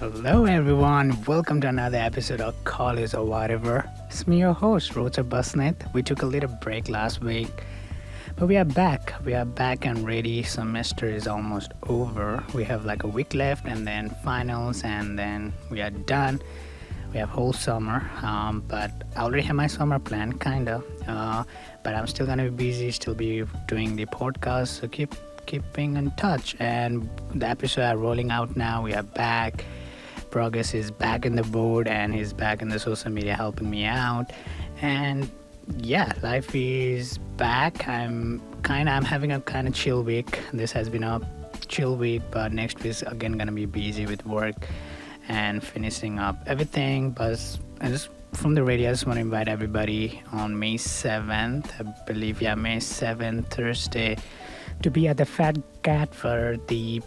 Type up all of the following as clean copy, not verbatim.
Hello, everyone. Welcome to another episode of College or Whatever. It's me, your host, Rochak Basnet. We took a little break last week, but we are back. We are back and ready. Semester is almost over. We have like a week left, and then finals, and then we are done. We have whole summer, but I already have my summer plan, kinda. But I'm still gonna be busy, still be doing the podcast. So keeping in touch. And the episodes are rolling out now. We are back. Progress is back in the board, and he's back in the social media helping me out. And yeah, life is back. I'm having a kind of chill week. This has been a chill week, but next week is again gonna be busy with work and finishing up everything. But I just from the radio, I just want to invite everybody on May 7th. I believe, May 7th, Thursday, to be at the Fat Cat for the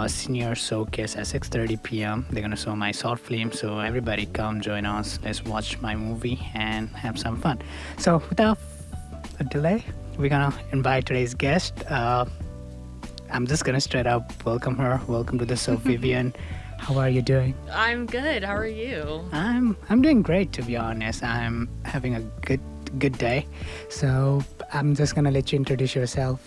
senior showcase at 6:30 p.m. They're gonna show my short film, so everybody come join us. Let's watch my movie and have some fun. So without a delay, we're gonna invite today's guest. I'm just gonna straight up welcome her. Welcome to the show, Vivienne. How are you doing? I'm good. How are you? I'm doing great, to be honest. I'm having a good day. So I'm just gonna let you introduce yourself.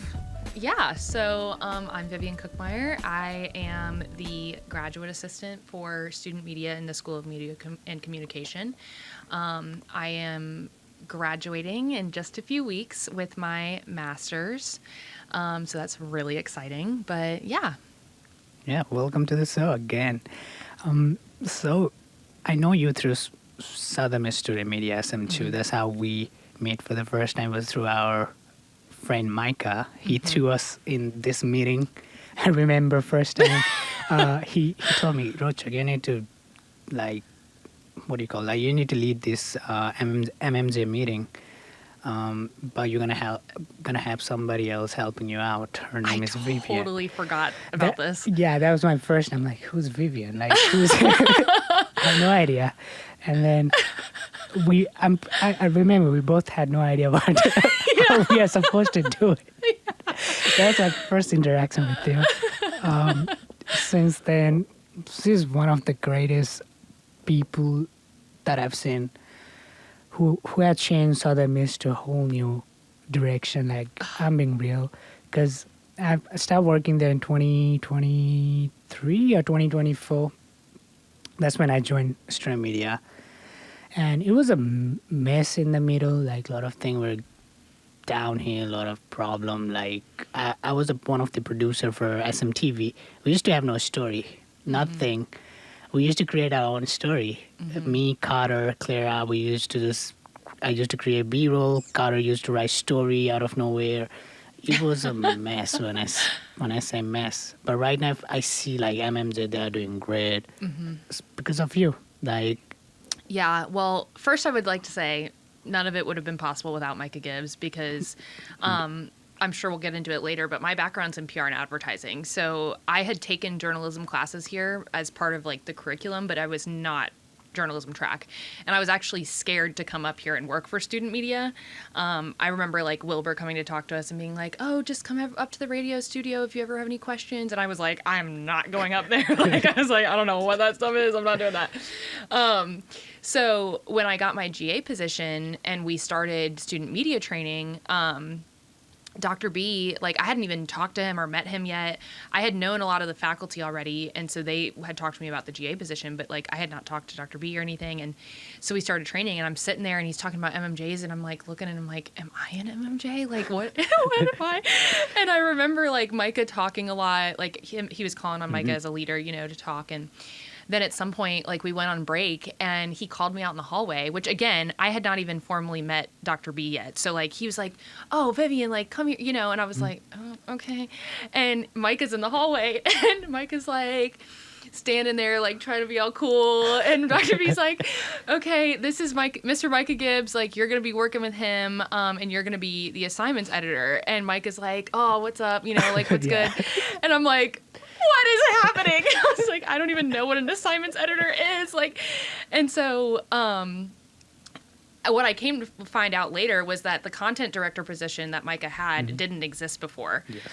Yeah, so I'm Vivienne Cookmeyer. I am the graduate assistant for student media in the School of Media and Communication. I am graduating in just a few weeks with my master's, so that's really exciting. But yeah. Yeah, welcome to the show again. So I know you through Southern Student Media SM2. Mm-hmm. That's how we met for the first time, was through our friend Micah. He threw us in this meeting. I remember first time he told me, Rochak, you need to you need to lead this MMJ meeting, but you're gonna have somebody else helping you out. Her name is Vivienne. I totally forgot about this. Yeah, that was my first. I'm like, who's Vivienne? Like, who's? I have no idea. And then I remember we both had no idea what how we are supposed to do it. Yeah. That was our first interaction with you. Since then, she's one of the greatest people that I've seen who had changed Southern Miss to a whole new direction. Like, I'm being real, because I started working there in 2023 or 2024. That's when I joined Student Media. And it was a mess in the middle. Like, a lot of things were downhill, a lot of problem. Like, I was one of the producer for SM2. We used to have no story, nothing. Mm-hmm. We used to create our own story. Mm-hmm. Me, Carter, Clara, I used to create B-roll. Carter used to write story out of nowhere. It was a mess when I say mess. But right now, I see like MMJ, they're doing great. Mm-hmm. It's because of you. Like, yeah, well, first I would like to say none of it would have been possible without Micah Gibbs, because I'm sure we'll get into it later, but my background's in PR and advertising. So I had taken journalism classes here as part of like the curriculum, but I was not journalism track. And I was actually scared to come up here and work for student media. I remember like Wilbur coming to talk to us and being like, oh, just come up to the radio studio if you ever have any questions. And I was like, I'm not going up there. Like, I was like, I don't know what that stuff is. I'm not doing that. So when I got my GA position and we started student media training, Dr. B, like, I hadn't even talked to him or met him yet. I had known a lot of the faculty already, and so they had talked to me about the GA position, but, like, I had not talked to Dr. B or anything, and so we started training, and I'm sitting there, and he's talking about MMJs, and I'm, like, looking at him like, am I an MMJ? Like, what am I? And I remember, like, Micah talking a lot, like, he was calling on Micah as a leader, you know, to talk, and then at some point, like, we went on break, and he called me out in the hallway, which, again, I had not even formally met Dr. B yet. So, like, he was like, oh, Vivienne, like, come here, you know, and I was like, oh, okay. And Micah's in the hallway, and Micah's, like, standing there, like, trying to be all cool, and Dr. B's like, okay, this is Mr. Micah Gibbs, like, you're going to be working with him, and you're going to be the assignments editor. And Micah's like, oh, what's up, you know, like, what's good? And I'm like, what is happening? I was like, I don't even know what an assignments editor is. Like, and so what I came to find out later was that the content director position that Micah had didn't exist before. Yes.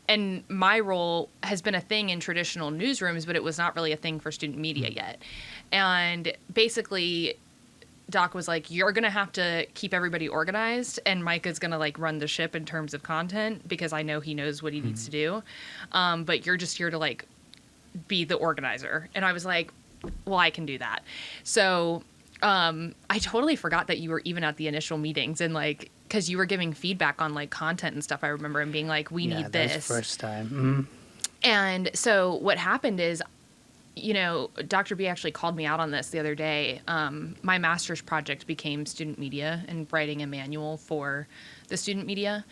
and my role has been a thing in traditional newsrooms, but it was not really a thing for student media yet. And basically, Doc was like, you're going to have to keep everybody organized, and Micah's going to like run the ship in terms of content, because I know he knows what he needs to do. But you're just here to like be the organizer. And I was like, well, I can do that. So I totally forgot that you were even at the initial meetings, and like, because you were giving feedback on like content and stuff. I remember him being like, we need this. That was first time. And so what happened is, Dr. B actually called me out on this the other day. My master's project became student media and writing a manual for the student media.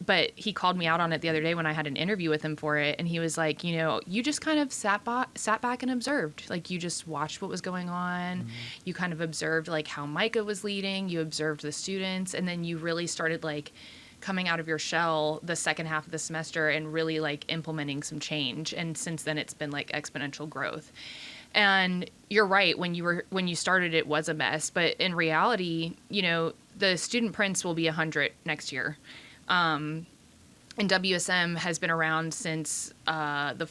But he called me out on it the other day when I had an interview with him for it. And he was like, you just kind of sat back and observed. Like, you just watched what was going on. You kind of observed like how Micah was leading. You observed the students. And then you really started like coming out of your shell the second half of the semester and really like implementing some change. And since then it's been like exponential growth. And you're right, when you started, it was a mess, but in reality, the student prints will be 100 next year. And WSM has been around since the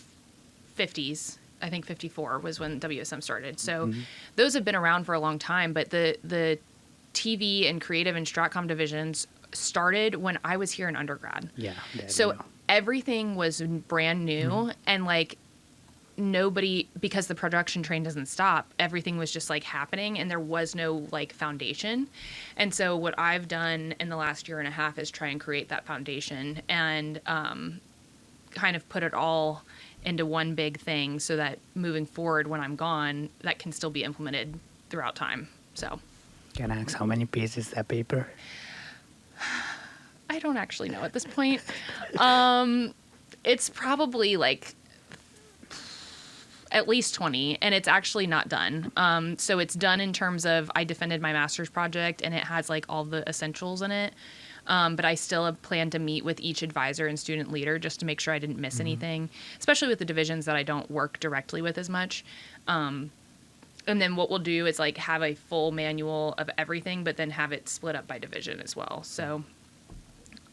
50s. I think 54 was when WSM started. So those have been around for a long time, but the TV and creative and Stratcom divisions started when I was here in undergrad. Yeah. So everything was brand new, and like nobody, because the production train doesn't stop, everything was just like happening, and there was no like foundation. And so what I've done in the last year and a half is try and create that foundation and kind of put it all into one big thing, so that moving forward when I'm gone, that can still be implemented throughout time. So can I ask how many pages that paper? I don't actually know at this point. It's probably like at least 20, and it's actually not done. So it's done in terms of I defended my master's project, and it has like all the essentials in it. But I still plan to meet with each advisor and student leader just to make sure I didn't miss anything, especially with the divisions that I don't work directly with as much. And then what we'll do is like have a full manual of everything, but then have it split up by division as well. So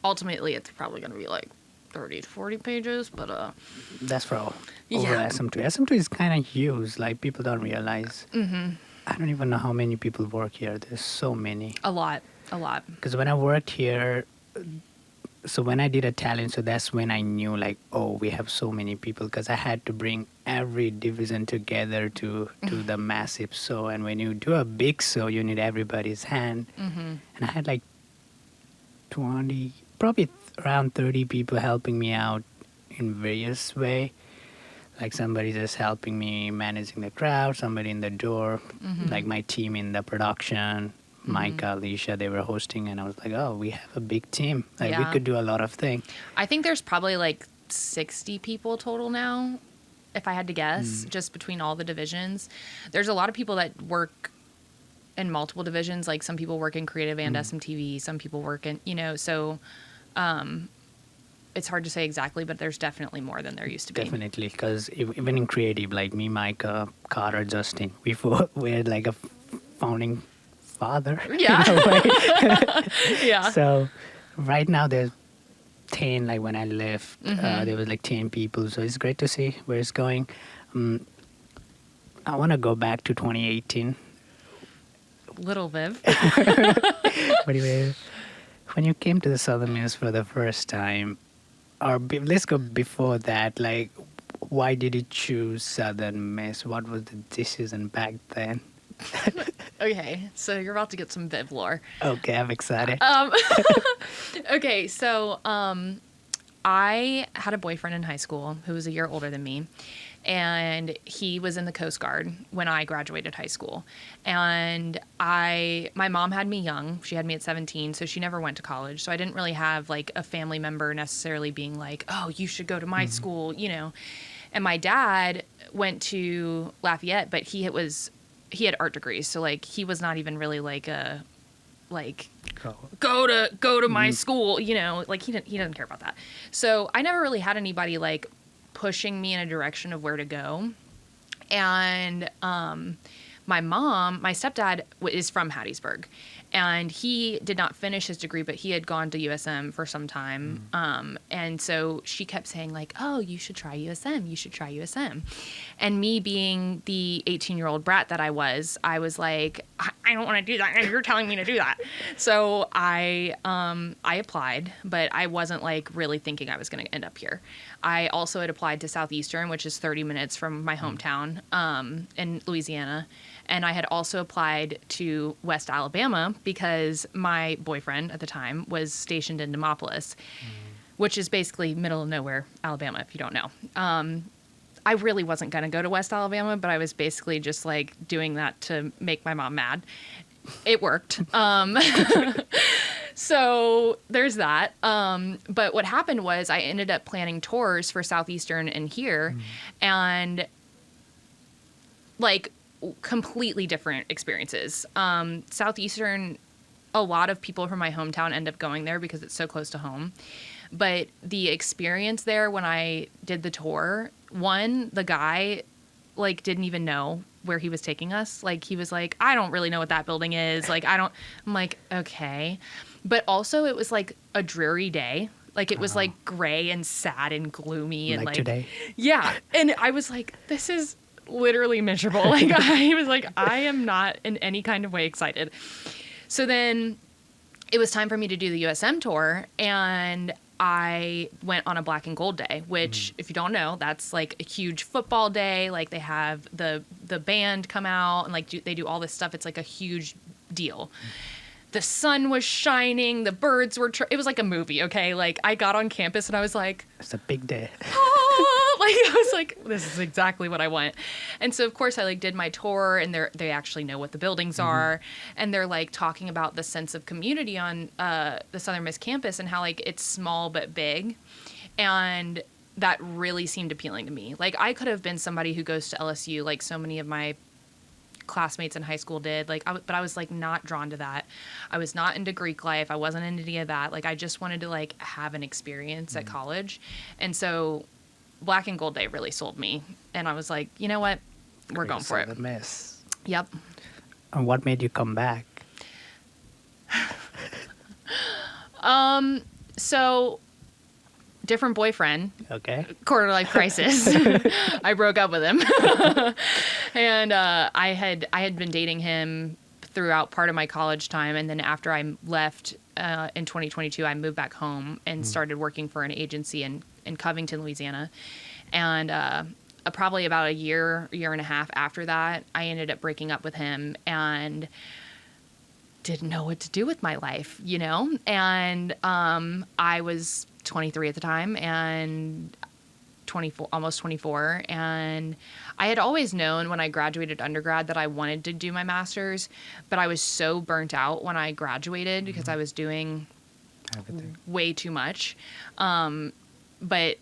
ultimately it's probably going to be like 30 to 40 pages, but that's for over yeah. SM2. SM2 is kind of huge, like people don't realize. I don't even know how many people work here. There's so many. A lot. Because when I worked here, so when I did Italian, so that's when I knew like, oh, we have so many people, because I had to bring every division together to the massive show. And when you do a big show, you need everybody's hand. And I had like 20, probably around 30 people helping me out in various way. Like somebody just helping me managing the crowd, somebody in the door, like my team in the production. Micah, Alicia, they were hosting, and I was like, oh, we have a big team. Like, we could do a lot of things. I think there's probably like 60 people total now, if I had to guess, just between all the divisions. There's a lot of people that work in multiple divisions. Like some people work in creative and SMTV, some people work in, so it's hard to say exactly, but there's definitely more than there used to be. Definitely, because even in creative, like me, Micah, Carter, Justin, we're like a founding father. Yeah. In a way. Yeah. So right now there's 10, like when I left, there was like 10 people. So it's great to see where it's going. I want to go back to 2018. Little Viv. But anyway, when you came to the Southern Miss for the first time, let's go before that, like, why did you choose Southern Miss? What was the decision back then? Okay, so you're about to get some Viv lore. Okay, I'm excited. Okay, so I had a boyfriend in high school who was a year older than me, and he was in the Coast Guard when I graduated high school. And my mom had me young. She had me at 17, so she never went to college. So I didn't really have like a family member necessarily being like, oh, you should go to my school, And my dad went to Lafayette, but he had art degrees, so like he was not even really like a go to my school, like he doesn't care about that. So I never really had anybody like pushing me in a direction of where to go. And my stepdad is from Hattiesburg, And he did not finish his degree, but he had gone to USM for some time. And so she kept saying like, oh, you should try USM. You should try USM. And me being the 18-year-old brat that I was like, I don't want to do that. And you're telling me to do that. So I applied, but I wasn't like really thinking I was going to end up here. I also had applied to Southeastern, which is 30 minutes from my hometown in Louisiana. And I had also applied to West Alabama because my boyfriend at the time was stationed in Demopolis, which is basically middle of nowhere, Alabama, if you don't know. I really wasn't going to go to West Alabama, but I was basically just like doing that to make my mom mad. It worked. So there's that. But what happened was I ended up planning tours for Southeastern and here, and like completely different experiences. Southeastern, a lot of people from my hometown end up going there because it's so close to home. But the experience there when I did the tour, one, the guy like didn't even know where he was taking us. Like he was like, I don't really know what that building is. Like I'm like, okay. But also it was like a dreary day. Like it was like gray and sad and gloomy and like today. Yeah. And I was like, this is literally miserable. Like I was like, I am not in any kind of way excited. So then it was time for me to do the USM tour, and I went on a black and gold day, which if you don't know, that's like a huge football day. Like they have the band come out and like they do all this stuff. It's like a huge deal. The sun was shining, the birds were it was like a movie, okay? Like I got on campus and I was like, it's a big day. Like I was like, this is exactly what I want. And so of course I like did my tour, and they actually know what the buildings are, and they're like talking about the sense of community on the Southern Miss campus and how like it's small but big. And that really seemed appealing to me. Like I could have been somebody who goes to LSU like so many of my classmates in high school did, like but I was like not drawn to that. I was not into Greek life. I wasn't into any of that. Like I just wanted to like have an experience at college. And so Black and Gold Day really sold me, and I was like, you know what, we're going for it. Miss. Yep. And what made you come back? So different boyfriend. Okay. Quarter life crisis. I broke up with him. And I had been dating him throughout part of my college time, and then after I left in 2022, I moved back home and started working for an agency in Covington, Louisiana. And probably about a year and a half after that, I ended up breaking up with him and didn't know what to do with my life, you know? And I was 23 at the time and 24, almost 24. And I had always known when I graduated undergrad that I wanted to do my master's, but I was so burnt out when I graduated because I was doing everything way too much. But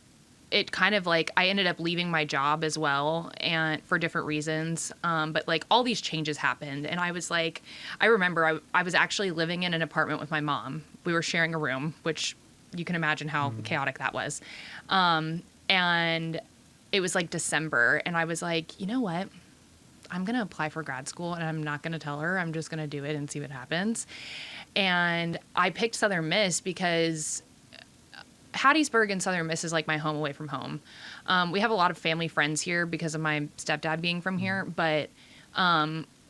it kind of like, I ended up leaving my job as well, and for different reasons. But like all these changes happened, and I was like, I remember I was actually living in an apartment with my mom. We were sharing a room, which you can imagine how chaotic that was. And it was like December, and I was like, you know what? I'm going to apply for grad school, and I'm not going to tell her. I'm just going to do it and see what happens. And I picked Southern Miss because Hattiesburg and Southern Miss is like my home away from home. We have a lot of family friends here because of my stepdad being from here, but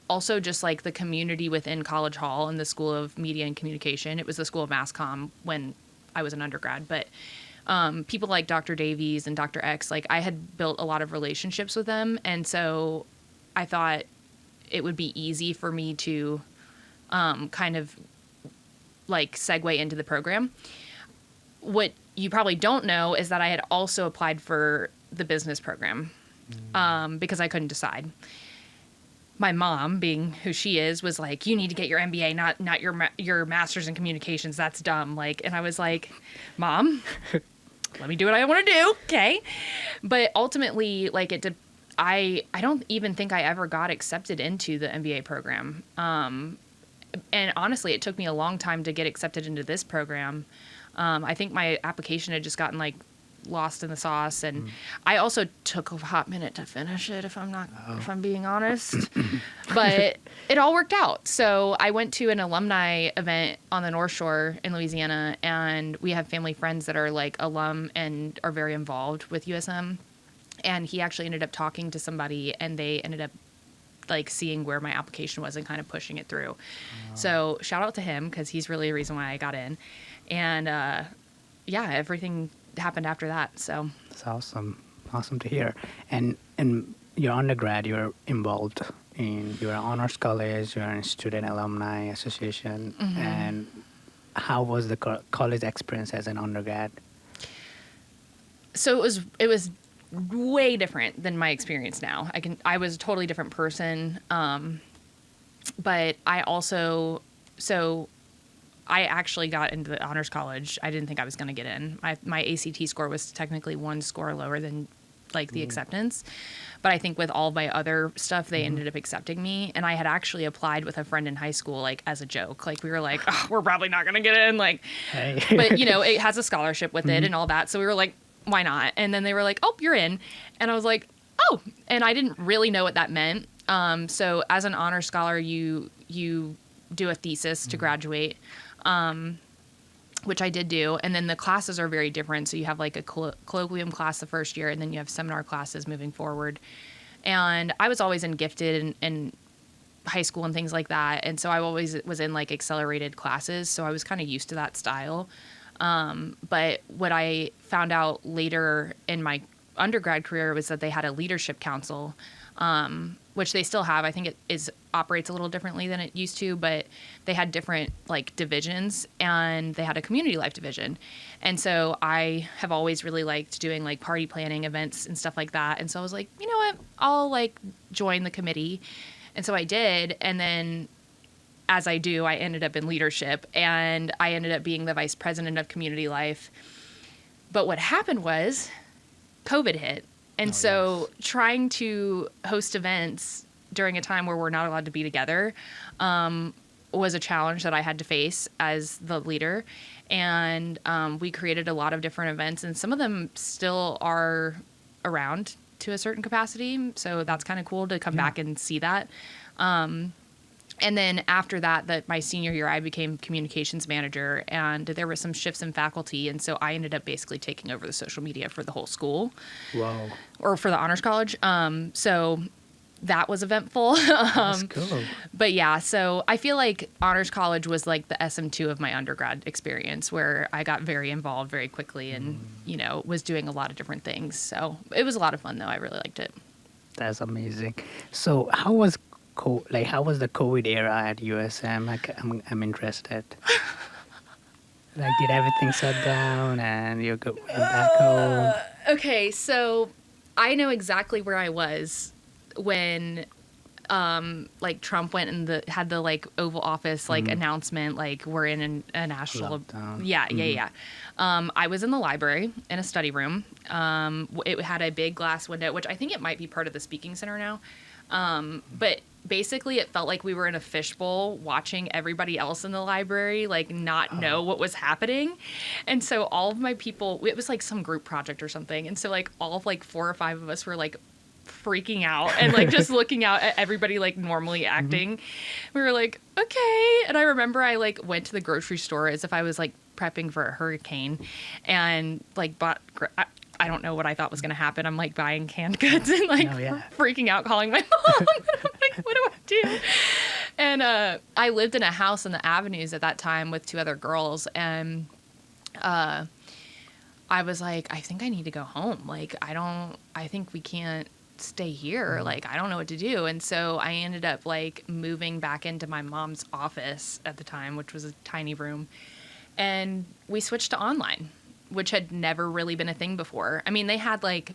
also just like the community within College Hall and the School of Media and Communication. It was the School of Mass Comm when I was an undergrad, but people like Dr. Davies and Dr. X, like I had built a lot of relationships with them. And so I thought it would be easy for me to kind of like segue into the program. What you probably don't know is that I had also applied for the business program because I couldn't decide. My mom, being who she is, was like, "You need to get your MBA, not your master's in communications. That's dumb." Like, and I was like, "Mom, let me do what I want to do, okay?" But ultimately, like I don't even think I ever got accepted into the MBA program. And honestly, it took me a long time to get accepted into this program. I think my application had just gotten like lost in the sauce. And I also took a hot minute to finish it, if I'm being honest. But it all worked out. So I went to an alumni event on the North Shore in Louisiana, and we have family friends that are like alum and are very involved with USM. And he actually ended up talking to somebody, and they ended up like seeing where my application was and kind of pushing it through. So shout out to him, because he's really a reason why I got in. And yeah, everything happened after that. So That's awesome. Awesome to hear. And your undergrad, you're involved in your honors college, you're in student alumni association. And how was the college experience as an undergrad? So it was way different than my experience now. I was a totally different person. But I actually got into the honors college. I didn't think I was going to get in. My ACT score was technically one score lower than like the acceptance. But I think with all of my other stuff, they ended up accepting me. And I had actually applied with a friend in high school, like as a joke. Like we were like, oh, we're probably not going to get in. Like, Hey. but you know, it has a scholarship with it and all that. So we were like, why not? And then they were like, oh, you're in. And I was like, oh, and I didn't really know what that meant. So as an honor scholar, you do a thesis to graduate, which I did do. And then the classes are very different. So you have like a colloquium class the first year, and then you have seminar classes moving forward. And I was always in gifted and high school and things like that. And so I always was in like accelerated classes. So I was kind of used to that style. But what I found out later in my undergrad career was that they had a leadership council, which they still have. I think it operates a little differently than it used to, but they had different like divisions, and they had a community life division. And so I have always really liked doing like party planning events and stuff like that. And so I was like, you know what, I'll like join the committee. And so I did. And then as I do, I ended up in leadership, and I ended up being the vice president of community life. But what happened was COVID hit. And trying to host events during a time where we're not allowed to be together was a challenge that I had to face as the leader. And we created a lot of different events, and some of them still are around to a certain capacity. So that's kind of cool to come back and see that. And then after that, my senior year, I became communications manager, and there were some shifts in faculty. And so I ended up basically taking over the social media for the whole school. Wow. Or for the honors college. So that was eventful. That's cool. But yeah, so I feel like honors college was like the SM2 of my undergrad experience, where I got very involved very quickly and, you know, was doing a lot of different things. So it was a lot of fun, though. I really liked it. That's amazing. So how was the COVID era at USM? Like, I'm interested. Like, did everything shut down and you went back home? Okay, so I know exactly where I was when like Trump went and had the like Oval Office like announcement, like we're in a national lockdown. Yeah. I was in the library in a study room. It had a big glass window, which I think it might be part of the speaking center now. But basically it felt like we were in a fishbowl watching everybody else in the library like not know what was happening. And so all of my people, it was like some group project or something, and so like all of like 4 or 5 of us were like freaking out and like just looking out at everybody like normally acting. We were like, okay. And I remember I like went to the grocery store as if I was like prepping for a hurricane, and like bought I don't know what I thought was going to happen. I'm like buying canned goods and like freaking out, calling my mom. Like, what do I do? And I lived in a house in the Avenues at that time with 2 other girls. And I was like, I think I need to go home. Like, I think we can't stay here. Like, I don't know what to do. And so I ended up like moving back into my mom's office at the time, which was a tiny room. And we switched to online, which had never really been a thing before. I mean, they had like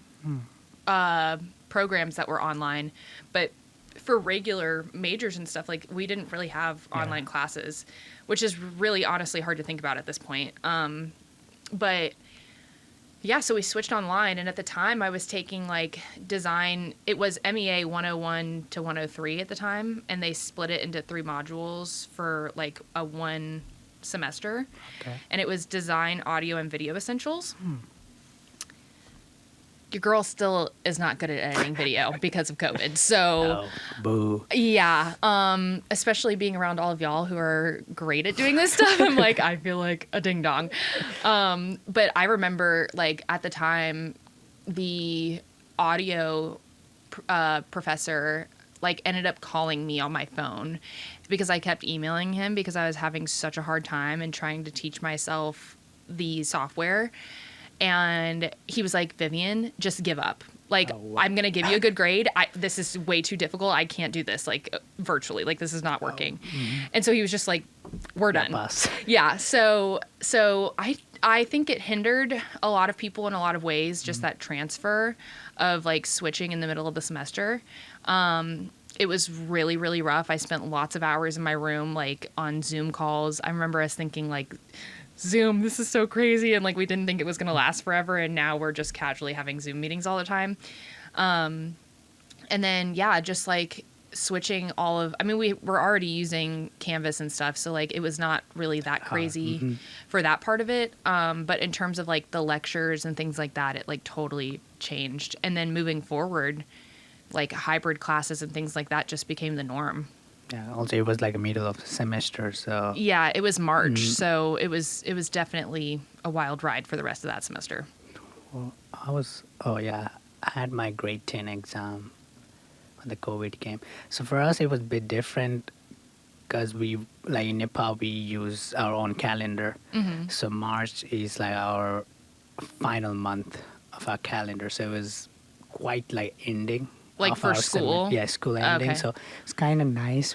programs that were online, but for regular majors and stuff, like we didn't really have online classes, which is really honestly hard to think about at this point. But yeah, so we switched online, and at the time I was taking like design. It was MEA 101 to 103 at the time, and they split it into 3 modules for like a 1 semester. Okay. And it was design, audio, and video essentials. your girl still is not good at editing video because of COVID. So, Oh, boo. yeah, especially being around all of y'all who are great at doing this stuff. I'm like, I feel like a ding dong. But I remember, like, at the time, the audio professor like ended up calling me on my phone because I kept emailing him because I was having such a hard time and trying to teach myself the software. And he was like, Vivienne, just give up. Like, I'm going to give you a good grade. This is way too difficult. I can't do this, like, virtually. Like, this is not working. And so he was just like, we're done. Yeah. So I think it hindered a lot of people in a lot of ways, just that transfer of, like, switching in the middle of the semester. It was really, really rough. I spent lots of hours in my room, like, on Zoom calls. I remember us thinking, like, Zoom, this is so crazy. And, like, we didn't think it was going to last forever. And now we're just casually having Zoom meetings all the time. And then, yeah, just, like, switching all of, I mean, we were already using Canvas and stuff. So, like, it was not really that crazy for that part of it. But in terms of, like, the lectures and things like that, it, like, totally changed. And then moving forward, like, hybrid classes and things like that just became the norm. Yeah, also it was like a middle of the semester, so... Yeah, it was March, so it was definitely a wild ride for the rest of that semester. Well, I had my grade 10 exam when the COVID came. So for us, it was a bit different because we, like in Nepal, we use our own calendar. So March is like our final month of our calendar, so it was quite like ending. Like for school? Yeah, school ending. Okay. So it's kind of nice.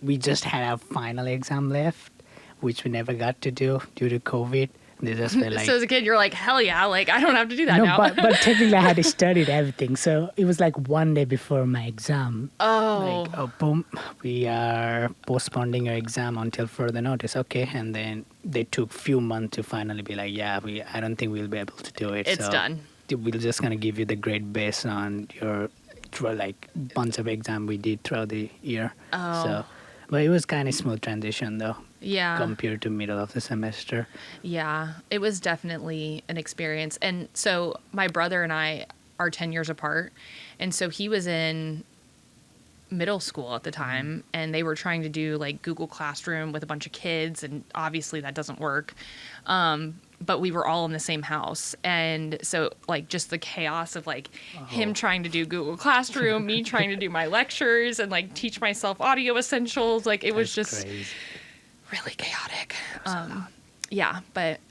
We just had our final exam left, which we never got to do due to COVID. They just were like, so as a kid, you're like, hell yeah, like I don't have to do that now. but technically I had to study everything. So it was like one day before my exam. Boom, we are postponing your exam until further notice. Okay, and then they took few months to finally be like, yeah, I don't think we'll be able to do it. It's done. We're just gonna give you the grade based on your like bunch of exam we did throughout the year. So, but it was kind of smooth transition though. Yeah. Compared to middle of the semester. Yeah, it was definitely an experience. And so my brother and I are 10 years apart. And so he was in middle school at the time and they were trying to do like Google Classroom with a bunch of kids. And obviously that doesn't work. But we were all in the same house. And so, like, just the chaos of, like, him trying to do Google Classroom, me trying to do my lectures and, like, teach myself audio essentials. Like, it was just crazy. Really chaotic. Yeah, but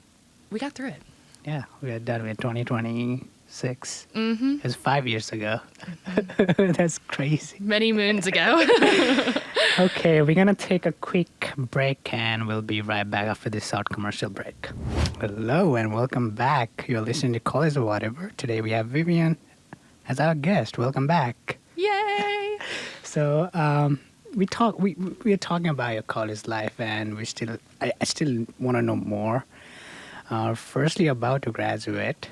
we got through it. Yeah, we got done with 2026. It was 5 years ago. That's crazy. Many moons ago. Okay, we're going to take a quick break and we'll be right back after this short commercial break. Hello and welcome back. You're listening to College or Whatever. Today we have Vivienne as our guest. Welcome back. Yay! So we are talking about your college life and I still want to know more. Firstly, about to graduate.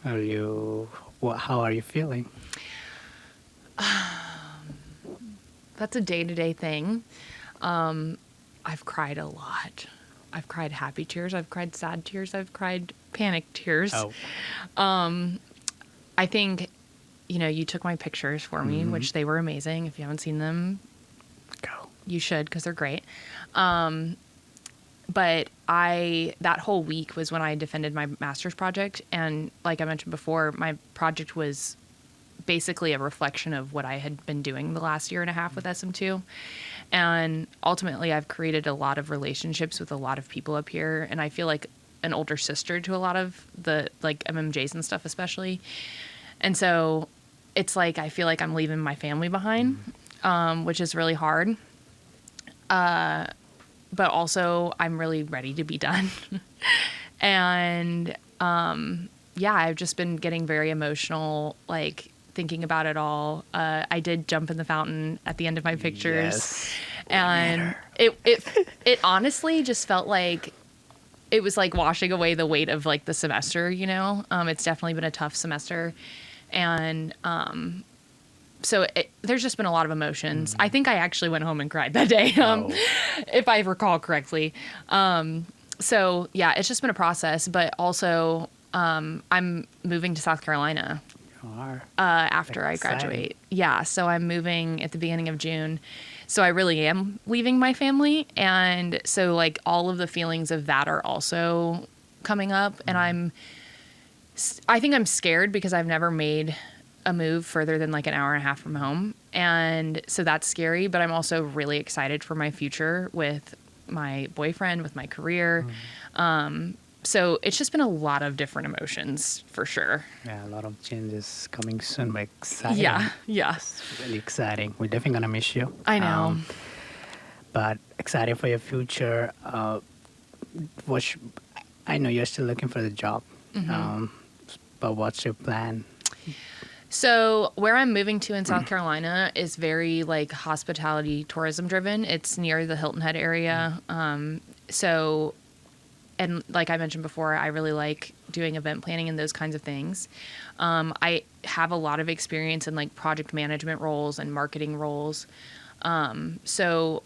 How are you feeling? That's a day-to-day thing. I've cried a lot. I've cried happy tears. I've cried sad tears. I've cried panic tears. I think, you took my pictures for me, which they were amazing. If you haven't seen them, go. You should, because they're great. But that whole week was when I defended my master's project. And like I mentioned before, my project was basically a reflection of what I had been doing the last year and a half with SM2. And ultimately, I've created a lot of relationships with a lot of people up here. And I feel like an older sister to a lot of the, like, MMJs and stuff especially. And so it's like I feel like I'm leaving my family behind, which is really hard. But also, I'm really ready to be done. And, yeah, I've just been getting very emotional, like, thinking about it all. I did jump in the fountain at the end of my pictures. Yes. And it honestly just felt like it was like washing away the weight of like the semester, It's definitely been a tough semester. And so there's just been a lot of emotions. I think I actually went home and cried that day, if I recall correctly. So yeah, it's just been a process, but also I'm moving to South Carolina You are. after I Exciting. graduate. Yeah, so I'm moving at the beginning of June. So I really am leaving my family, and so like all of the feelings of that are also coming up, and I think I'm scared because I've never made a move further than like an hour and a half from home, and so that's scary, but I'm also really excited for my future with my boyfriend, with my career. So it's just been a lot of different emotions for sure. Yeah, a lot of changes coming soon. But exciting. Yeah. It's really exciting. We're definitely gonna miss you. I know. But excited for your future. I know you're still looking for the job. But what's your plan? So where I'm moving to in South Carolina is very like hospitality tourism driven. It's near the Hilton Head area. So, and like I mentioned before, I really like doing event planning and those kinds of things. I have a lot of experience in like project management roles and marketing roles. So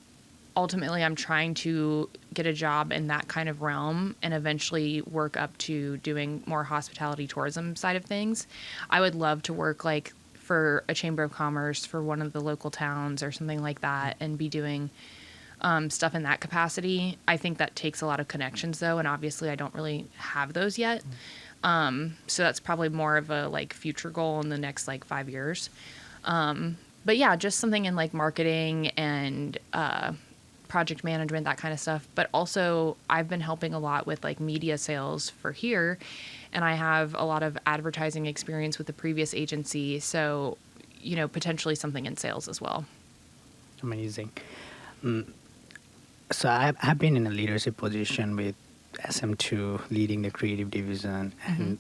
ultimately I'm trying to get a job in that kind of realm and eventually work up to doing more hospitality tourism side of things. I would love to work like for a chamber of commerce for one of the local towns or something like that and be doing stuff in that capacity. I think that takes a lot of connections though, and obviously I don't really have those yet. So that's probably more of a like future goal in the next like 5 years. But yeah, just something in like marketing and project management, that kind of stuff. But also I've been helping a lot with like media sales for here, and I have a lot of advertising experience with the previous agency. So, you know, potentially something in sales as well. Amazing. So I've been in a leadership position with SM2, leading the creative division, and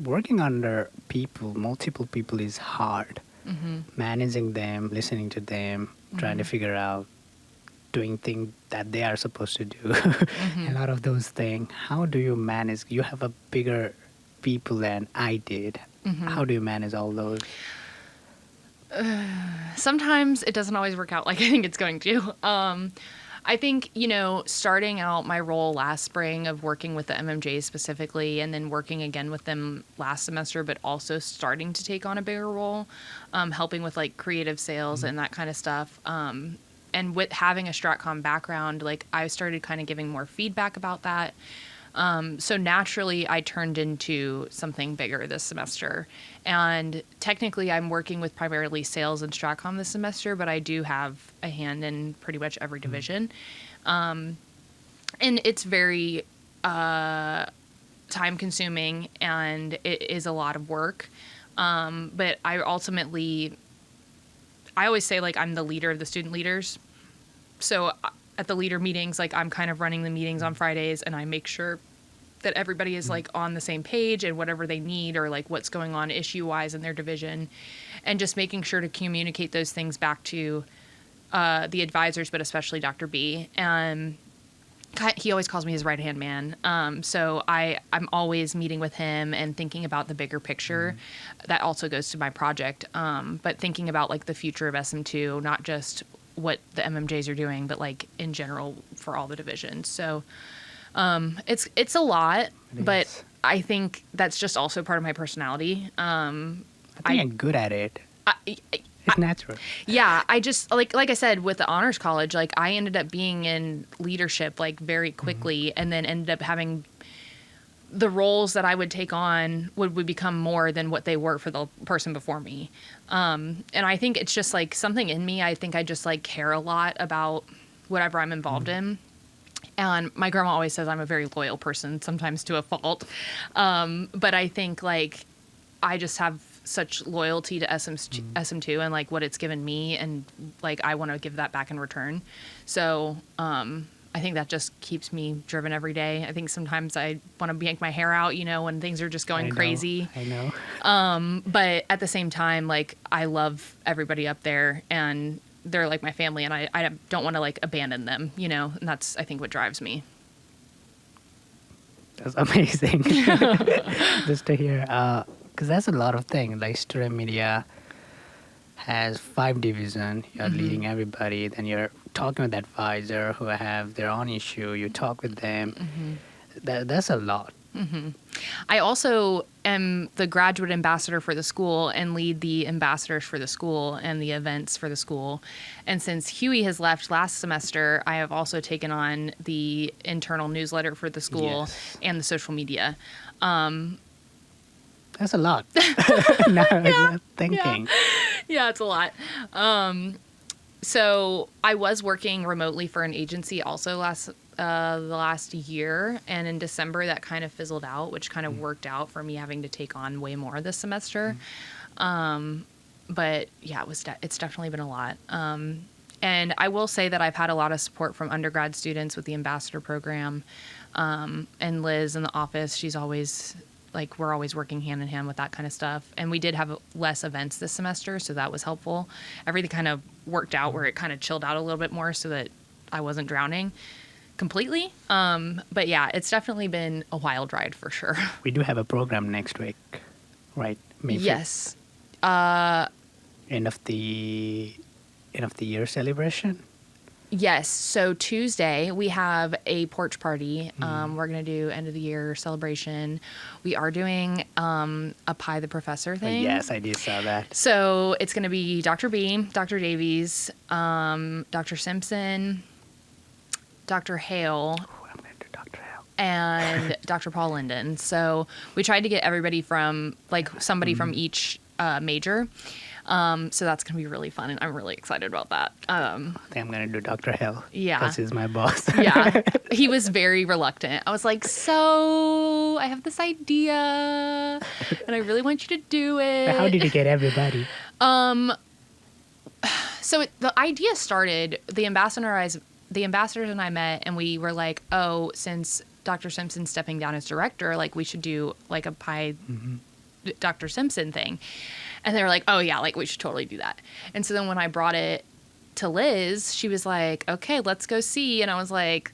working under people, multiple people, is hard. Managing them, listening to them, trying to figure out, doing things that they are supposed to do, a lot of those things. How do you manage? You have a bigger people than I did. How do you manage all those? Sometimes it doesn't always work out like I think it's going to. I think, you know, starting out my role last spring of working with the MMJs specifically, and then working again with them last semester, but also starting to take on a bigger role, helping with like creative sales and that kind of stuff. And with having a StratCom background, like I started kind of giving more feedback about that. So naturally, I turned into something bigger this semester. And technically, I'm working with primarily sales and StratCom this semester, but I do have a hand in pretty much every division. And it's very time-consuming, and it is a lot of work. But I always say, like, I'm the leader of the student leaders. So at the leader meetings, like I'm kind of running the meetings on Fridays, and I make sure that everybody is like on the same page and whatever they need, or like what's going on issue wise in their division, and just making sure to communicate those things back to the advisors, but especially Dr. B. And he always calls me his right hand man. So I'm always meeting with him and thinking about the bigger picture. That also goes to my project. But thinking about like the future of SM2, not just what the MMJs are doing, but like in general for all the divisions. So it's a lot, but I think that's just also part of my personality. I think I'm good at it. It's natural. Yeah, I just like I said with the honors college, like I ended up being in leadership like very quickly, and then ended up having the roles that I would take on would become more than what they were for the person before me. And I think it's just like something in me. I think I just like care a lot about whatever I'm involved in. And my grandma always says I'm a very loyal person, sometimes to a fault. But I think like I just have such loyalty to SM2 and like what it's given me, and like I want to give that back in return. So I think that just keeps me driven every day. I think sometimes I want to yank my hair out, you know, when things are just going crazy. I know. But at the same time, like I love everybody up there, and they're like my family, and I don't want to like abandon them, you know, and that's I think what drives me. That's amazing. Just to hear, because that's a lot of things. Like student media has 5 divisions. You're leading everybody. Then you're talking with advisor who have their own issue. You talk with them. That's a lot. I also am the graduate ambassador for the school and lead the ambassadors for the school and the events for the school. And since Huey has left last semester, I have also taken on the internal newsletter for the school Yes. and the social media. That's a lot. Now I'm thinking. Yeah, it's a lot. So I was working remotely for an agency also the last year, and in December that kind of fizzled out, which kind of worked out for me having to take on way more this semester. But yeah, it's definitely been a lot. And I will say that I've had a lot of support from undergrad students with the ambassador program, and Liz in the office. She's always we're always working hand in hand with that kind of stuff. And we did have less events this semester, so that was helpful. Everything kind of worked out where it kind of chilled out a little bit more so that I wasn't drowning completely. But yeah, it's definitely been a wild ride for sure. We do have a program next week, right? May 5th. Yes. End of the year celebration. Yes. So Tuesday we have a porch party. We're going to do end of the year celebration. We are doing a Pie the Professor thing. Yes, I did saw that. So it's going to be Dr. B, Dr. Davies, Dr. Simpson, Dr. Hale, I'm going to do Dr. Hale. and Dr. Paul Linden. So we tried to get everybody from somebody from each major. So that's going to be really fun, and I'm really excited about that. I think I'm going to do Dr. Hale. Yeah. Because he's my boss. Yeah. He was very reluctant. I was like, so I have this idea, and I really want you to do it. How did you get everybody? So the idea started, the ambassadors and I met, and we were like, oh, since Dr. Simpson's stepping down as director, we should do a Pie Dr. Simpson thing. And they were like, oh yeah, we should totally do that. And so then when I brought it to Liz, she was like, okay, let's go see. And I was like,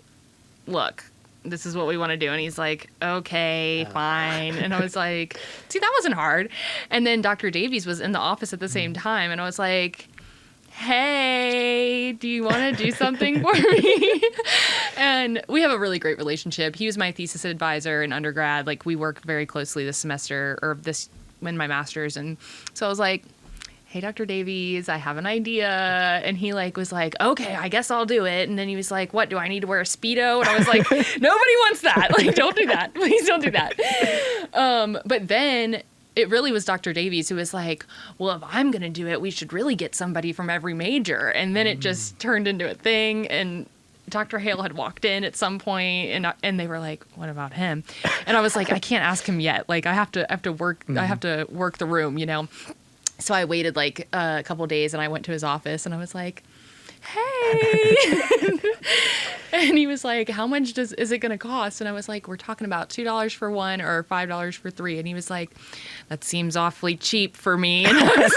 look, this is what we want to do. And he's like, okay, fine. And I was like, see, that wasn't hard. And then Dr. Davies was in the office at the same time. And I was like, hey, do you want to do something for me? And we have a really great relationship. He was my thesis advisor in undergrad. We worked very closely this semester, or in my master's. And so I was like, hey, Dr. Davies, I have an idea. And he was like, okay, I guess I'll do it. And then he was like, what, do I need to wear a Speedo? And I was like, nobody wants that. Don't do that. Please don't do that. But then it really was Dr. Davies who was like, well, if I'm going to do it, we should really get somebody from every major. And then it just turned into a thing. And Dr. Hale had walked in at some point, and they were like, what about him? And I was like, I can't ask him yet. I have to work the room, So I waited a couple days, and I went to his office, and I was like, hey. And he was like, how much is it going to cost? And I was like, we're talking about $2 for one or $5 for three. And he was like, that seems awfully cheap for me. And I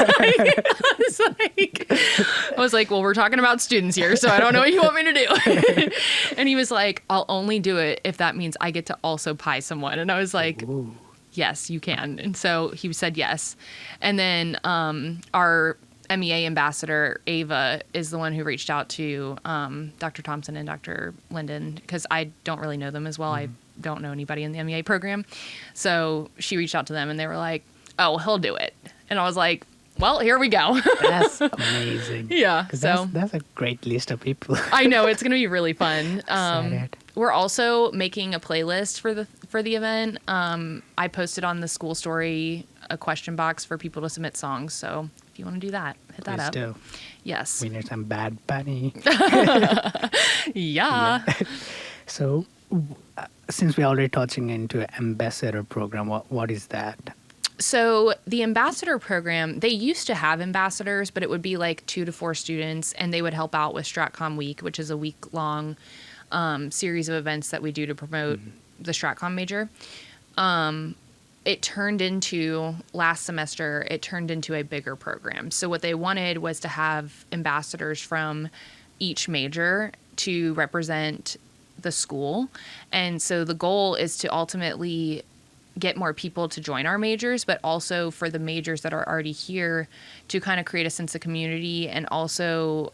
was like, well, we're talking about students here, so I don't know what you want me to do. And he was like, I'll only do it if that means I get to also pie someone. And I was like, ooh, yes, you can. And so he said yes. And then our MEA ambassador, Ava, is the one who reached out to Dr. Thompson and Dr. Linden, because I don't really know them as well. I don't know anybody in the MEA program. So she reached out to them, and they were like, oh, well, he'll do it. And I was like, well, here we go. That's amazing. Yeah. So that's a great list of people. I know, it's going to be really fun. Excited. We're also making a playlist for the event. I posted on the school story a question box for people to submit songs. So if you want to do that, hit that up. Do. Yes. We need some Bad Bunny. Yeah. So since we're already touching into ambassador program, what is that? So the ambassador program, they used to have ambassadors, but it would be 2 to 4 students, and they would help out with StratCom Week, which is a week-long series of events that we do to promote the StratCom major. Last semester, it turned into a bigger program. So what they wanted was to have ambassadors from each major to represent the school. And so the goal is to ultimately get more people to join our majors, but also for the majors that are already here to kind of create a sense of community. And also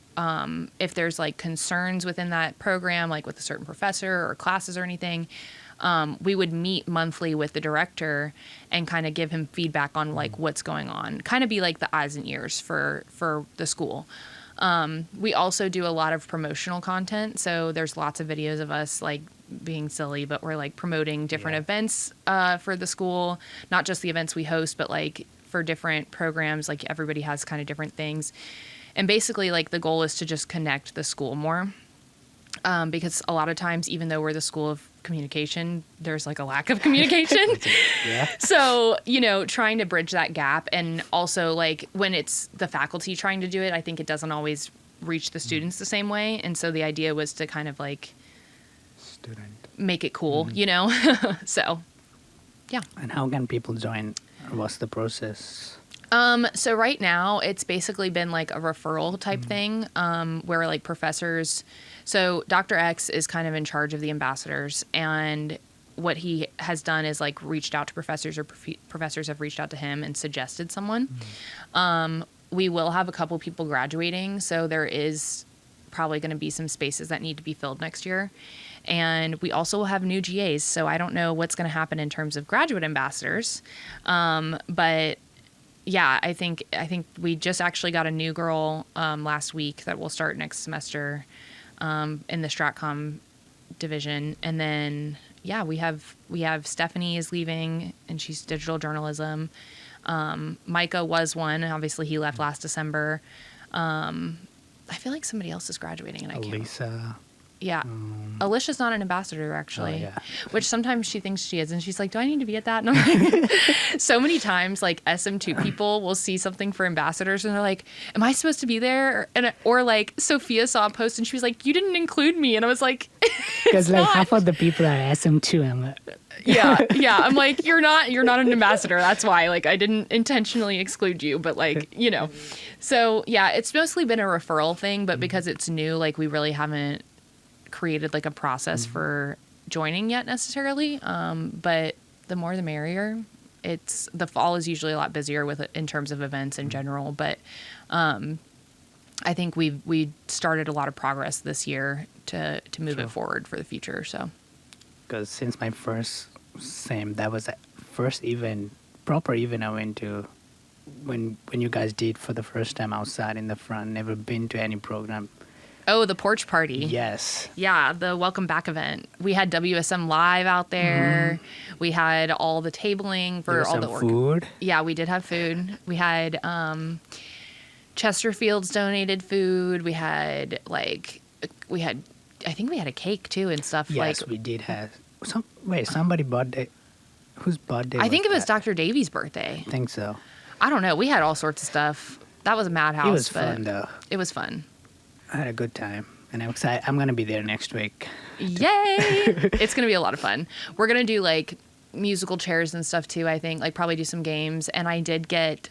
if there's concerns within that program, with a certain professor or classes or anything, we would meet monthly with the director and kind of give him feedback on like what's going on, kind of be like the eyes and ears for the school. We also do a lot of promotional content. So there's lots of videos of us like being silly, but we're like promoting different events for the school, not just the events we host, but like for different programs, like everybody has kind of different things. And basically like the goal is to just connect the school more. Because a lot of times, even though we're the school of communication, there's like a lack of communication. Yeah. So, trying to bridge that gap, and also like when it's the faculty trying to do it, I think it doesn't always reach the students the same way. And so the idea was to kind of like make it cool, So, yeah. And how can people join? What's the process? So right now it's basically been like a referral type thing, where like professors, so Dr. X is kind of in charge of the ambassadors, and what he has done is like reached out to professors, or professors have reached out to him and suggested someone. We will have a couple people graduating, so there is probably going to be some spaces that need to be filled next year. And we also will have new GAs, so I don't know what's going to happen in terms of graduate ambassadors, but yeah, I think we just actually got a new girl last week that will start next semester in the Stratcom division, and then we have Stephanie is leaving, and she's digital journalism. Micah was one, and obviously he left last December. I feel like somebody else is graduating, and I can't. Lisa. Yeah. Alicia's not an ambassador, actually, which sometimes she thinks she is. And she's like, do I need to be at that? And I'm like, so many times, like SM2 people will see something for ambassadors and they're like, am I supposed to be there? Or like Sophia saw a post and she was like, you didn't include me. And I was like, because like half of the people are SM2. I'm like, yeah. I'm like, you're not an ambassador. That's why, like, I didn't intentionally exclude you, but like, So yeah, it's mostly been a referral thing, but because it's new, like we really haven't created like a process for joining yet necessarily, but the more the merrier. It's the fall is usually a lot busier with in terms of events in general, but I think we started a lot of progress this year to move it forward for the future. So because since my first SAM, that was the first proper event I went to when you guys did for the first time outside in the front. Never been to any program. Oh, the porch party. Yes. Yeah, the welcome back event. We had WSM Live out there. We had all the tabling for all the work. Food. Yeah, we did have food. We had Chesterfield's donated food. We had I think we had a cake too and stuff. Yes, we did have somebody birthday. Whose birthday? I think it was Dr. Davies' birthday. I think so. I don't know. We had all sorts of stuff. That was a madhouse. It was fun though. It was fun. I had a good time, and I'm excited. I'm gonna be there next week. Yay! It's gonna be a lot of fun. We're gonna do like musical chairs and stuff too. I think like probably do some games, and I did get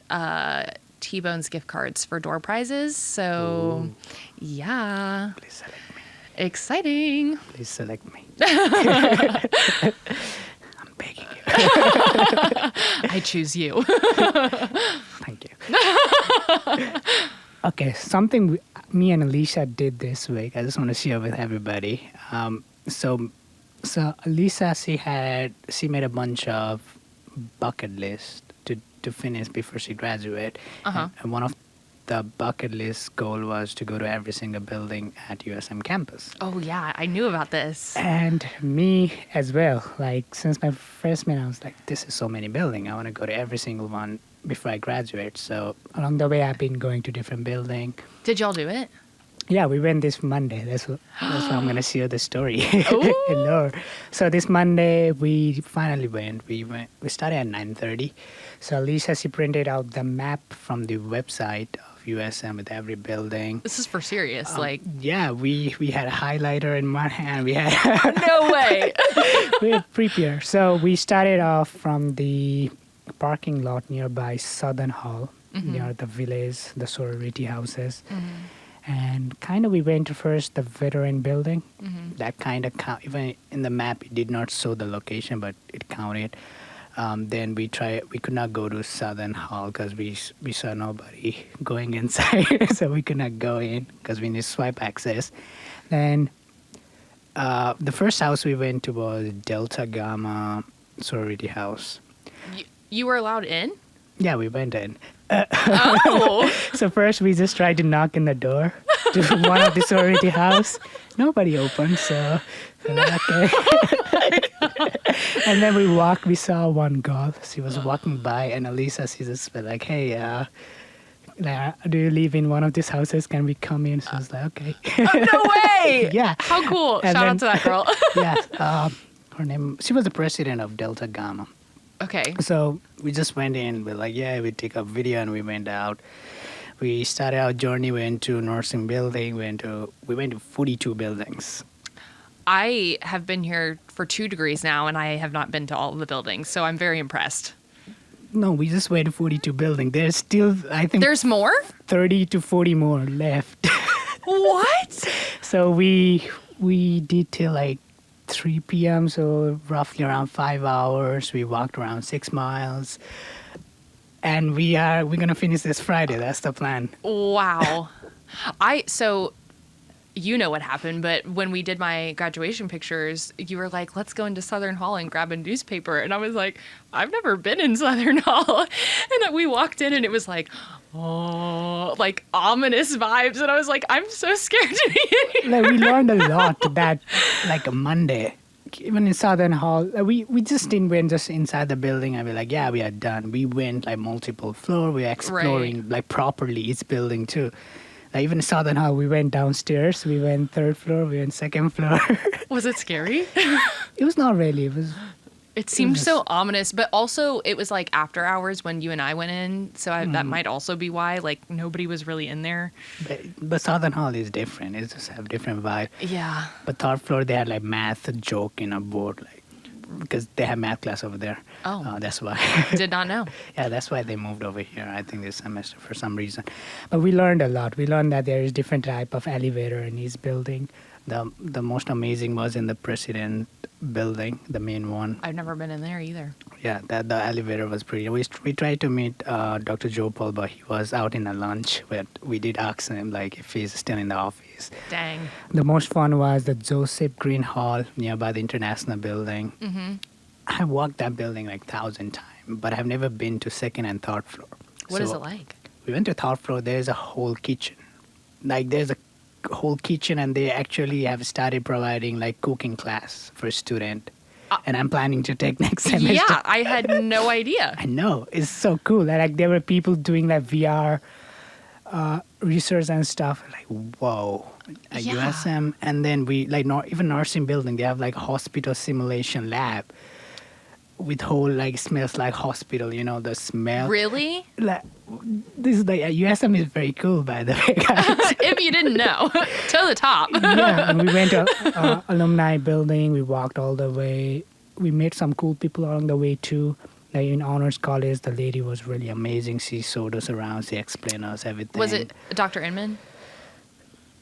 T-Bone's gift cards for door prizes. So yeah, Please select me. Exciting. Please select me. I'm begging you. I choose you. Thank you. Okay, something me and Alicia did this week. I just want to share with everybody. So Alicia, she made a bunch of bucket lists to finish before she graduated. And one of the bucket list goal was to go to every single building at USM campus. Oh yeah, I knew about this. And me as well. Like since my freshman, I was like, this is so many buildings. I want to go to every single one before I graduate. So along the way, I've been going to different buildings. Did y'all do it? Yeah, we went this Monday. That's why I'm going to share the story. Ooh. Hello. So this Monday, we finally went. We started at 9:30. So Alicia, she printed out the map from the website of USM with every building. This is for serious. Yeah, we had a highlighter in one hand. We had no way. we had prepared. So we started off from the parking lot nearby Southern Hall, near the village, the sorority houses. And kind of we went to first the veteran building. That kind of even in the map, it did not show the location, but it counted. Then we could not go to Southern Hall because we saw nobody going inside. So we could not go in because we need swipe access. Then The first house we went to was Delta Gamma sorority house. You were allowed in? Yeah, we went in. Oh. So first we just tried to knock in the door to one of the sorority house. Nobody opened, so we're like, okay. And then we saw one girl. She was walking by, and Elisa, she just was like, hey, do you live in one of these houses? Can we come in? So I was like, okay. Oh, no way. Yeah. How cool. And Shout then- out to that girl. Yeah. Her name, she was the president of Delta Gamma. Okay. So we just went in. We're like, yeah, we take a video, and we went out. We started our journey. We went to nursing building. We went to 42 buildings. I have been here for 2 degrees now, and I have not been to all of the buildings, so I'm very impressed. No, we just went to 42 buildings. There's still, I think, There's more? 30 to 40 more left. What? So we did till like 3 p.m. So roughly around 5 hours. We walked around 6 miles, and we're gonna finish this Friday. That's the plan. Wow. So you know what happened, but when we did my graduation pictures, you were like, let's go into Southern Hall and grab a newspaper. And I was like, I've never been in Southern Hall. And we walked in and it was like, oh, like ominous vibes. And I was like, I'm so scared to be in here. Like we learned a lot that like a Monday. Even in Southern Hall, we just didn't went just inside the building and we're like, yeah, we are done. We went like multiple floor. We were exploring like properly each building too. Like even in Southern Hall, we went downstairs. We went 3rd floor. We went 2nd floor. Was it scary? It was not really. It seemed so ominous, but also it was like after hours when you and I went in. So that might also be why like nobody was really in there. But Southern Hall is different. It just have different vibe. Yeah. But 3rd floor, they had like math joke in a board, like because they have math class over there. Oh. That's why. Did not know. Yeah, that's why they moved over here, I think, this semester for some reason. But we learned a lot. We learned that there is different type of elevator in each building. The most amazing was in the President building, the main one. I've never been in there either. Yeah, the elevator was pretty. We tried to meet Dr. Joe Paul, but he was out in a lunch. But we did ask him like if he's still in the office. Dang. The most fun was the Joseph Green Hall nearby the International Building. Mm-hmm. I walked that building like 1,000 times, but I've never been to 2nd and 3rd floor. What is it like? We went to 3rd floor. There's a whole kitchen. Like there's a whole kitchen, and they actually have started providing like cooking class for student. And I'm planning to take next semester. Yeah, I had no idea. I know, it's so cool. Like there were people doing like VR research and stuff. Like whoa, at Yeah. USM, and then we like even nursing building. They have like hospital simulation lab with whole like smells like hospital. You know the smell. Really? Like this is like USM is very cool, by the way, guys. If you didn't know, to the top. Yeah, and we went to alumni building. We walked all the way. We met some cool people along the way too. Like in honors college, the lady was really amazing. She showed us around. She explained us everything. Was it Dr. Inman?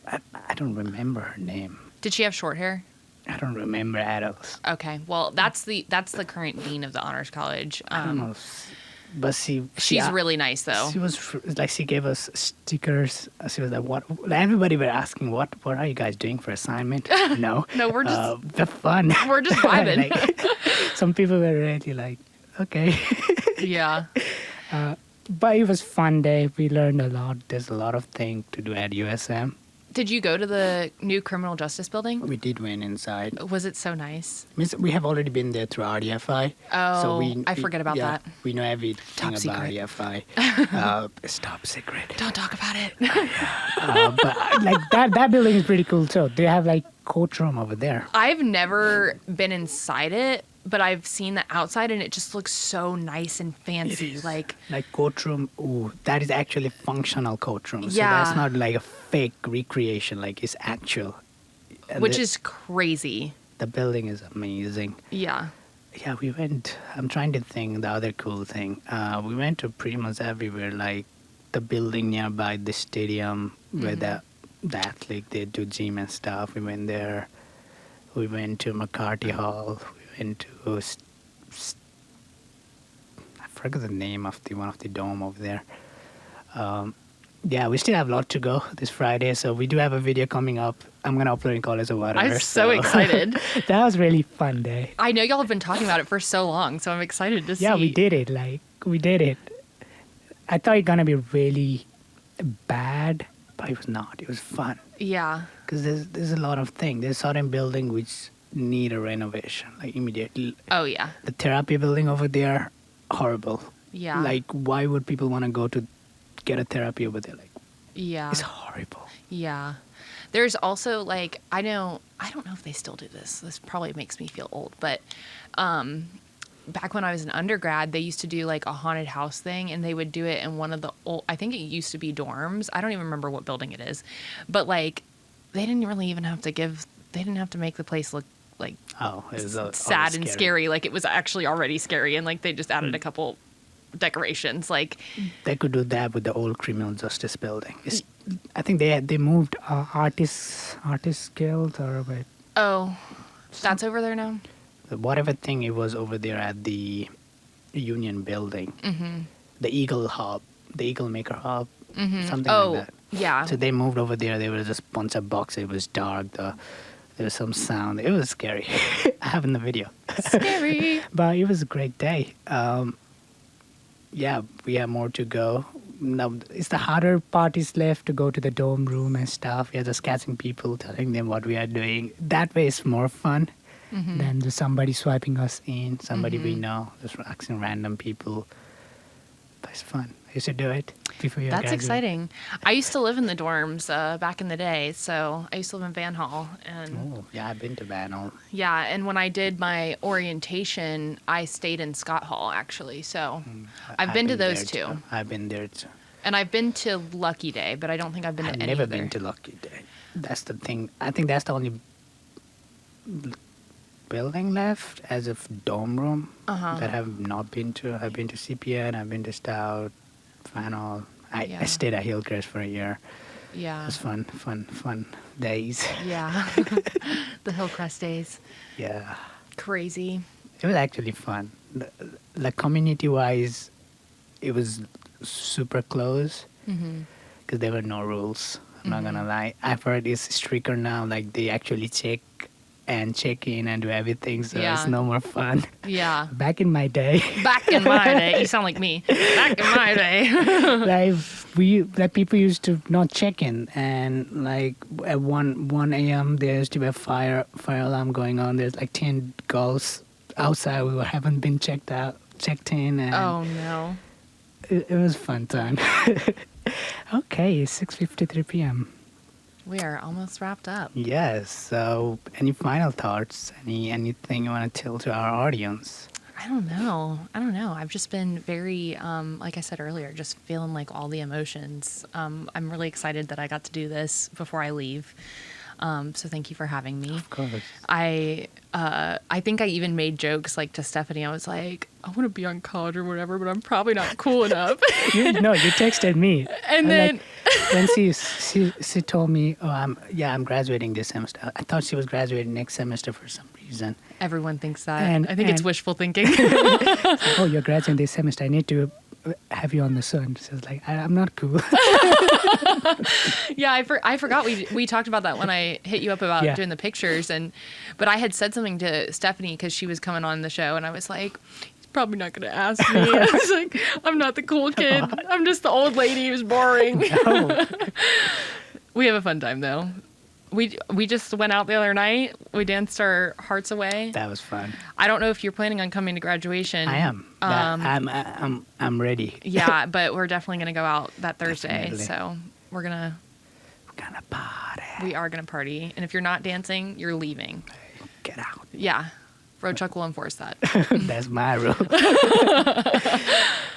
I don't remember her name. Did she have short hair? I don't remember adults. Okay, well that's the current dean of the honors college. I don't know, but She's really nice though. She was like she gave us stickers. She was like, "What?" Everybody were asking, "What are you guys doing for assignment?" No, No, we're just the fun. we're just vibing. Like, some people were really like, "Okay." Yeah. But it was fun day. We learned a lot. There's a lot of things to do at USM. Did you go to the new criminal justice building? We did went inside. Was it so nice? We have already been there through RDFI. Oh, I forget about that. We know everything Top about secret. RDFI. It's top secret. Don't talk about it. But like that building is pretty cool too. They have like courtroom over there. I've never been inside it, but I've seen the outside and it just looks so nice and fancy. It is. Like courtroom. Ooh, that is actually functional courtroom. So Yeah. that's not like a fake recreation. Like it's actual. And which is crazy. the building is amazing. Yeah. Yeah, we went. I'm trying to think the other cool thing. We went to pretty much everywhere, like the building nearby the stadium where the athlete they do gym and stuff. We went there. We went to McCarthy Hall. We went to I forgot the name of the one of the dome over there. Yeah, we still have a lot to go this Friday, so we do have a video coming up. I'm gonna upload in college or whatever. I'm so excited. That was really fun day. I know y'all have been talking about it for so long, so I'm excited to see. Yeah, we did it. Like we did it. I thought it gonna be really bad, but it was not. It was fun Yeah. because there's a lot of things. There's certain building which need a renovation, like immediately. Oh yeah. The therapy building over there, horrible. Yeah. Like, why would people want to go to get a therapy over there? Like, Yeah. it's horrible. Yeah. There's also like I don't know if they still do this. This probably makes me feel old, but back when I was an undergrad, they used to do like a haunted house thing, and they would do it in one of the old, I think it used to be dorms. I don't even remember what building it is, but like they didn't really even have to they didn't have to make the place look like Oh, it was sad and scary. Like it was actually already scary, and like they just added a couple decorations. Like They could do that with the old criminal justice building. I think they moved artists guild or what, oh, that's over there now. whatever thing it was over there at the Union building, Mm-hmm. the Eagle Hub, the Eagle Maker Hub, something Oh, like that. yeah. So they moved over there. There was just a bunch of boxes. It was dark. There was some sound. It was scary. I have in the video. Scary. But it was a great day. Yeah, we have more to go. Now, it's the harder part is left to go to the dorm room and stuff. We are just catching people, telling them what we are doing. That way it's more fun than just somebody swiping us in, somebody we know, just asking random people. But it's fun. You should do it before you That's graduate. exciting. I used to live in the dorms back in the day, so I used to live in Van Hall, and Oh, yeah, I've been to Banal. yeah, and when I did my orientation, I stayed in Scott Hall actually. So I've been to those there two, I've been there too. and I've been to Lucky Day, but I don't think I've been I've to any never other. been to Lucky Day. That's the thing. I think that's the only building left as a dorm room that I have not been to. I've been to CPN, I've been to Stout, Fanol. I Yeah. stayed at Hillcrest for a year. It Yeah, was fun days. yeah. The Hillcrest days, Yeah. crazy. It was actually fun. Like community-wise, it was super close because there were no rules. I'm not gonna lie. I've heard it's stricter now. Like they actually check in and do everything, so Yeah. it's no more fun. Yeah. Back in my day, Back in my day, you sound like me. Back in my day. like people used to not check in, and like at 1 a.m. there used to be a fire alarm going on. There's like 10 girls outside who haven't been checked in, and Oh no. it was fun time. Okay, it's 6:53 p.m. We are almost wrapped up. Yes. So, any final thoughts? Anything you want to tell to our audience? I don't know. I've just been very, like I said earlier, just feeling like all the emotions. I'm really excited that I got to do this before I leave. So thank you for having me. Of course. I think I even made jokes like to Stephanie. I was like, I want to be on college or whatever, but I'm probably not cool enough. You texted me, And then like, when she told me, oh, I'm graduating this semester. I thought she was graduating next semester for some reason. everyone thinks that. And- I think it's and- wishful thinking. Oh, you're graduating this semester. I need to have you on the sun. She was like, I'm not cool. Yeah, I forgot we talked about that when I hit you up about Yeah. doing the pictures, but I had said something to Stephanie because she was coming on the show, and I was like, he's probably not going to ask me. I was like, I'm not the cool kid. I'm just the old lady who's boring. No. We have a fun time though. We just went out the other night. We danced our hearts away. That was fun. I don't know if you're planning on coming to graduation. I am. I'm ready. Yeah, but we're definitely gonna go out that Thursday. Definitely. So we're gonna Party. we are gonna party. And if you're not dancing, you're leaving. Get out. Yeah, Rochak will enforce that. That's my rule.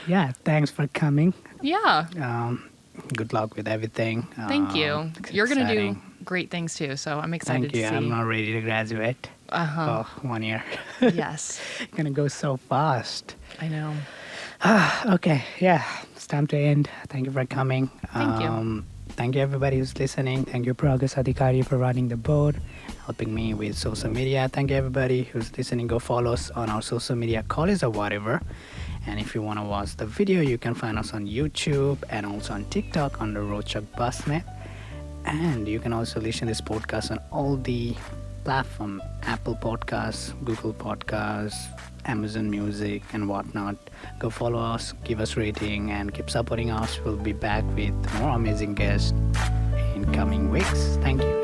Yeah. Thanks for coming. Yeah, Good luck with everything. thank you. It's You're gonna do exciting. great things too. So I'm excited Thank you. to see. I'm not ready to graduate. Uh-huh. Oh, 1 year. Yes, Gonna go so fast. I know. Okay, yeah, it's time to end. Thank you for coming. Thank you. Thank you, everybody who's listening. Thank you, Progress Adhikari, for running the board, helping me with social media. Thank you, everybody who's listening. Go follow us on our social media, college or whatever. And if you want to watch the video, you can find us on YouTube and also on TikTok under Rochak Basnet. And you can also listen to this podcast on all the platform, Apple Podcasts, Google Podcasts, Amazon Music, and whatnot. Go follow us, give us rating, and keep supporting us. We'll be back with more amazing guests in coming weeks. Thank you.